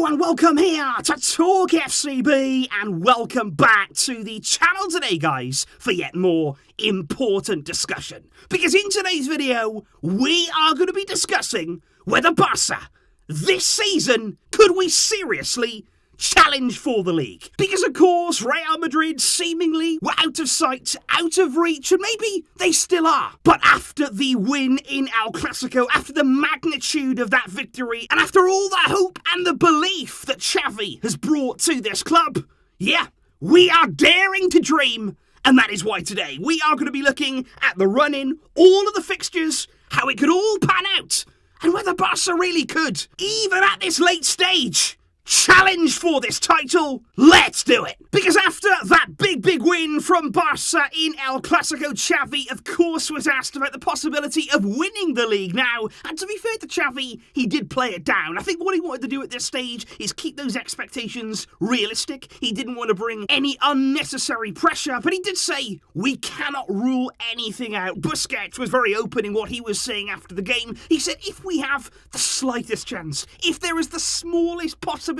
and welcome here to TalkFCB, and welcome back to the channel today, guys, for yet more important discussion. Because in today's video, we are going to be discussing whether Barca, this season, could we seriously challenge for the league? Because of course, Real Madrid seemingly were out of sight, out of reach, and maybe they still are. But after the win in El Clasico, after the magnitude of that victory, and after all the hope and the belief that Xavi has brought to this club, yeah, we are daring to dream. And that is why today we are going to be looking at the run-in, all of the fixtures, how it could all pan out, and whether Barca really could, even at this late stage, challenge for this title. Let's do it. Because after that big win from Barca in El Clasico, Xavi, of course, was asked about the possibility of winning the league now. And to be fair to Xavi, he did play it down. I think what he wanted to do at this stage is keep those expectations realistic. He didn't want to bring any unnecessary pressure, but he did say, we cannot rule anything out. Busquets was very open in what he was saying after the game. He said, if we have the slightest chance, if there is the smallest possibility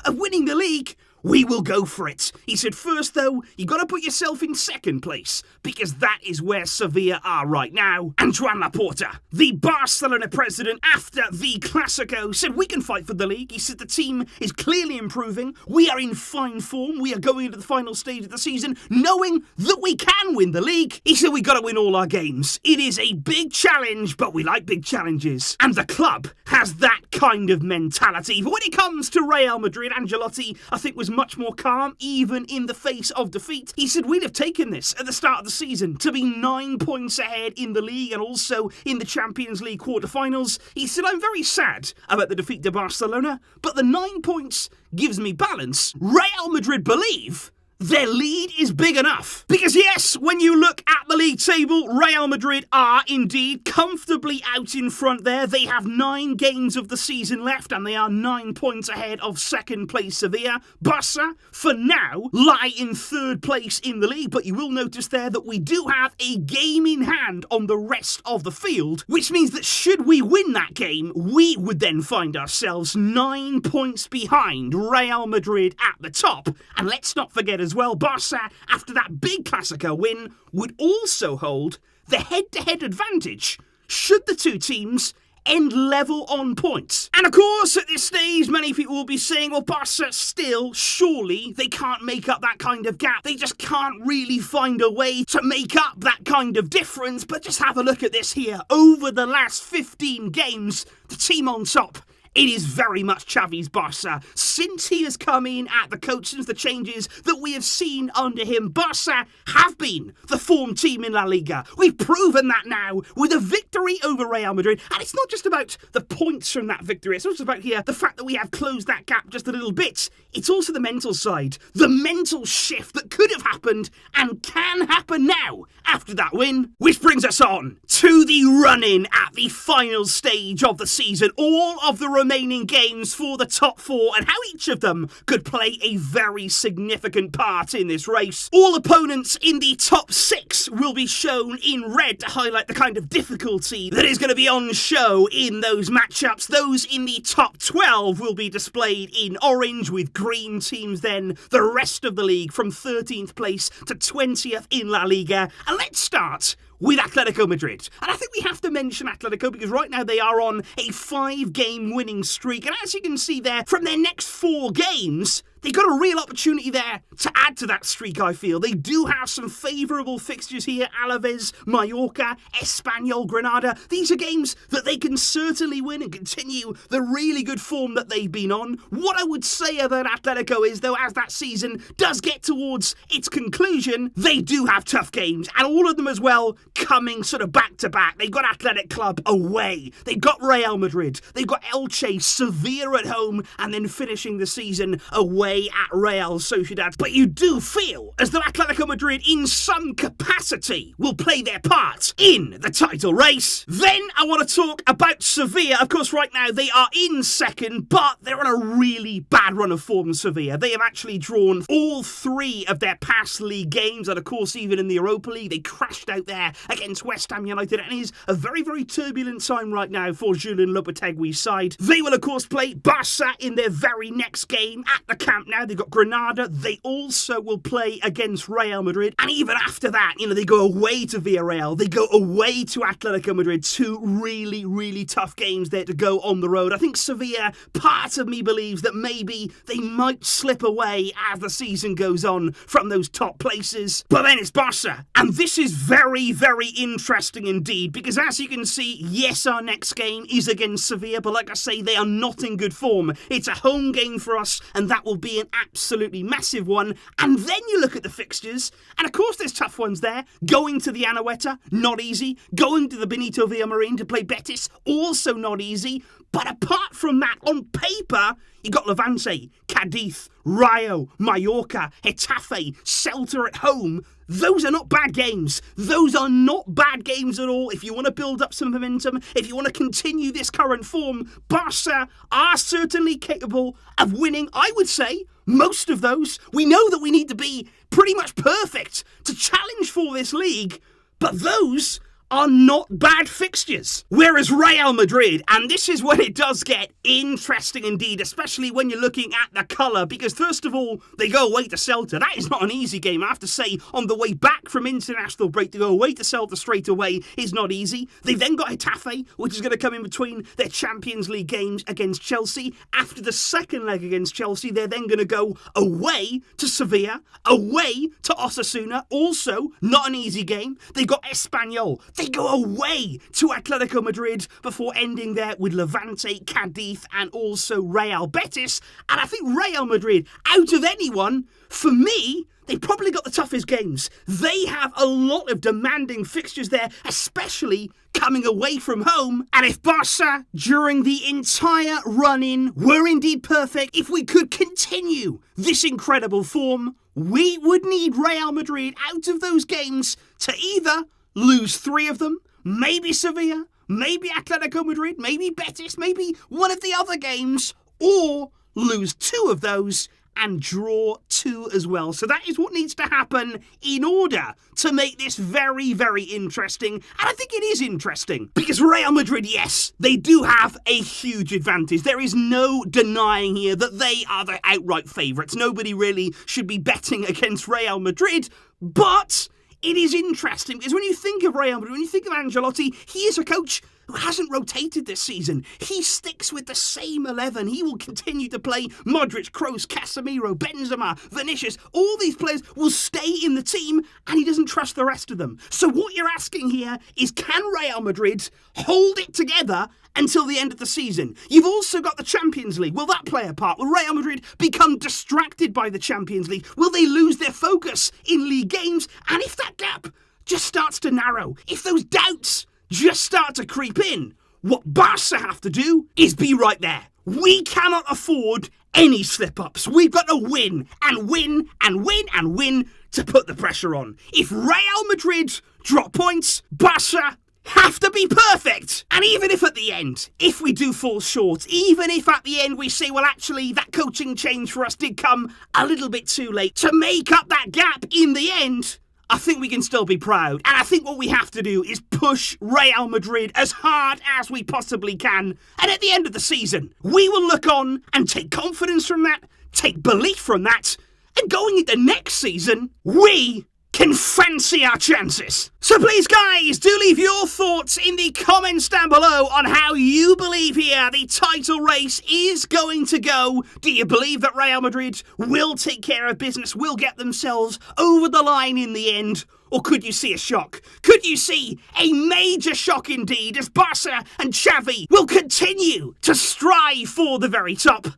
of winning the league, we will go for it. He said, first though, you got to put yourself in second place, because that is where Sevilla are right now. And Joan Laporta, the Barcelona president, after the Clasico, said we can fight for the league. He said the team is clearly improving. We are in fine form. We are going into the final stage of the season knowing that we can win the league. He said we got to win all our games. It is a big challenge, but we like big challenges. And the club has that kind of mentality. But when it comes to Real Madrid, Ancelotti, I think, was much more calm, even in the face of defeat. He said we'd have taken this at the start of the season to be 9 points ahead in the league and also in the Champions League quarterfinals. He said, I'm very sad about the defeat to Barcelona, but the 9 points gives me balance. Real Madrid believe their lead is big enough. Because yes, when you look at the league table, Real Madrid are indeed comfortably out in front there. They have 9 games of the season left and they are 9 points ahead of second place Sevilla. Barca, for now, lie in third place in the league, but you will notice there that we do have a game in hand on the rest of the field, which means that should we win that game, we would then find ourselves 9 points behind Real Madrid at the top. And let's not forget as well, Barca, after that big Clasico win, would also hold the head-to-head advantage should the two teams end level on points. And of course, at this stage, many people will be saying, well, Barca still, surely, they can't make up that kind of gap. They just can't really find a way to make up that kind of difference. But just have a look at this here. Over the last 15 games, the team on top, it is very much Xavi's Barca. Since he has come in at the coach, since the changes that we have seen under him, Barca have been the form team in La Liga. We've proven that now with a victory over Real Madrid. And it's not just about the points from that victory. It's not just about here the fact that we have closed that gap just a little bit. It's also the mental side. The mental shift that could have happened and can happen now after that win. Which brings us on to the run-in at the final stage of the season. All of the remaining games for the top 4 and how each of them could play a very significant part in this race. All opponents in the top 6 will be shown in red to highlight the kind of difficulty that is going to be on show in those matchups. Those in the top 12 will be displayed in orange, with green teams then the rest of the league from 13th place to 20th in La Liga. And let's start with Atletico Madrid. And I think we have to mention Atletico because right now they are on a 5-game winning streak. And as you can see there, from their next 4 games, they got a real opportunity there to add to that streak, I feel. They do have some favourable fixtures here. Alaves, Mallorca, Espanyol, Granada. These are games that they can certainly win and continue the really good form that they've been on. What I would say about Atletico is, though, as that season does get towards its conclusion, they do have tough games. And all of them as well coming sort of back-to-back. They've got Athletic Club away. They've got Real Madrid. They've got Elche, Sevilla at home, and then finishing the season away away at Real Sociedad, but you do feel as though Atletico Madrid in some capacity will play their part in the title race. Then I want to talk about Sevilla. Of course, right now they are in second, but they're on a really bad run of form, Sevilla. They have actually drawn all 3 of their past league games, and of course, even in the Europa League, they crashed out there against West Ham United, and it is a very, very turbulent time right now for Julian Lopetegui's side. They will, of course, play Barça in their very next game at the Camp Nou. They've got Granada. They also will play against Real Madrid, and even after that, they go away to Villarreal. They go away to Atletico Madrid. 2 really, really tough games there to go on the road. I think Sevilla, part of me believes that maybe they might slip away as the season goes on from those top places. But then it's Barca, and this is very, very interesting indeed, because as you can see, yes, our next game is against Sevilla, but like I say, they are not in good form. It's a home game for us, and that will be an absolutely massive one. And then you look at the fixtures, and of course there's tough ones there. Going to the Anoeta, not easy. Going to the Benito Villamarín to play Betis, also not easy. But apart from that, on paper, you got Levante, Cadiz, Rayo, Mallorca, Getafe, Celta at home. Those are not bad games. Those are not bad games at all. If you want to build up some momentum, if you want to continue this current form, Barca are certainly capable of winning, I would say, most of those. We know that we need to be pretty much perfect to challenge for this league, but those are not bad fixtures. Whereas Real Madrid, and this is when it does get interesting indeed, especially when you're looking at the colour, because first of all, they go away to Celta. That is not an easy game. I have to say, on the way back from international break, to go away to Celta straight away is not easy. They've then got Getafe, which is going to come in between their Champions League games against Chelsea. After the second leg against Chelsea, they're then going to go away to Sevilla, away to Osasuna, also not an easy game. They've got Espanyol. They go away to Atletico Madrid before ending there with Levante, Cadiz, and also Real Betis. And I think Real Madrid, out of anyone, for me, they probably got the toughest games. They have a lot of demanding fixtures there, especially coming away from home. And if Barca, during the entire run-in, were indeed perfect, if we could continue this incredible form, we would need Real Madrid out of those games to either lose 3 of them, maybe Sevilla, maybe Atletico Madrid, maybe Betis, maybe one of the other games, or lose 2 of those and draw 2 as well. So that is what needs to happen in order to make this very, very interesting. And I think it is interesting because Real Madrid, yes, they do have a huge advantage. There is no denying here that they are the outright favourites. Nobody really should be betting against Real Madrid, but it is interesting because when you think of Real Madrid, when you think of Ancelotti, he is a coach who hasn't rotated this season. He sticks with the same 11. He will continue to play Modric, Kroos, Casemiro, Benzema, Vinicius. All these players will stay in the team and he doesn't trust the rest of them. So what you're asking here is, can Real Madrid hold it together until the end of the season? You've also got the Champions League. Will that play a part? Will Real Madrid become distracted by the Champions League? Will they lose their focus in league games? And if that gap just starts to narrow, if those doubts just start to creep in, what Barca have to do is be right there. We cannot afford any slip-ups. We've got to win and win and win and win to put the pressure on. If Real Madrid drop points, Barca have to be perfect. And even if at the end, if we do fall short, even if at the end we say, well, actually, that coaching change for us did come a little bit too late to make up that gap in the end, I think we can still be proud. And I think what we have to do is push Real Madrid as hard as we possibly can. And at the end of the season, we will look on and take confidence from that, take belief from that, and going into next season, we can fancy our chances. So please, guys, do leave your thoughts in the comments down below on how you believe here the title race is going to go. Do you believe that Real Madrid will take care of business, will get themselves over the line in the end? Or could you see a shock? Could you see a major shock indeed as Barca and Xavi will continue to strive for the very top?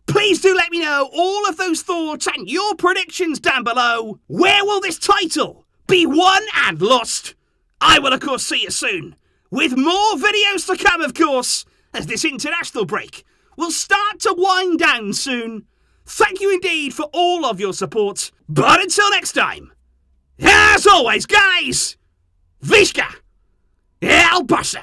Please do let me know all of those thoughts and your predictions down below. Where will this title be won and lost? I will, of course, see you soon, with more videos to come, of course, as this international break will start to wind down soon. thank you indeed for all of your support. But until next time, as always, guys, Visca El Barça!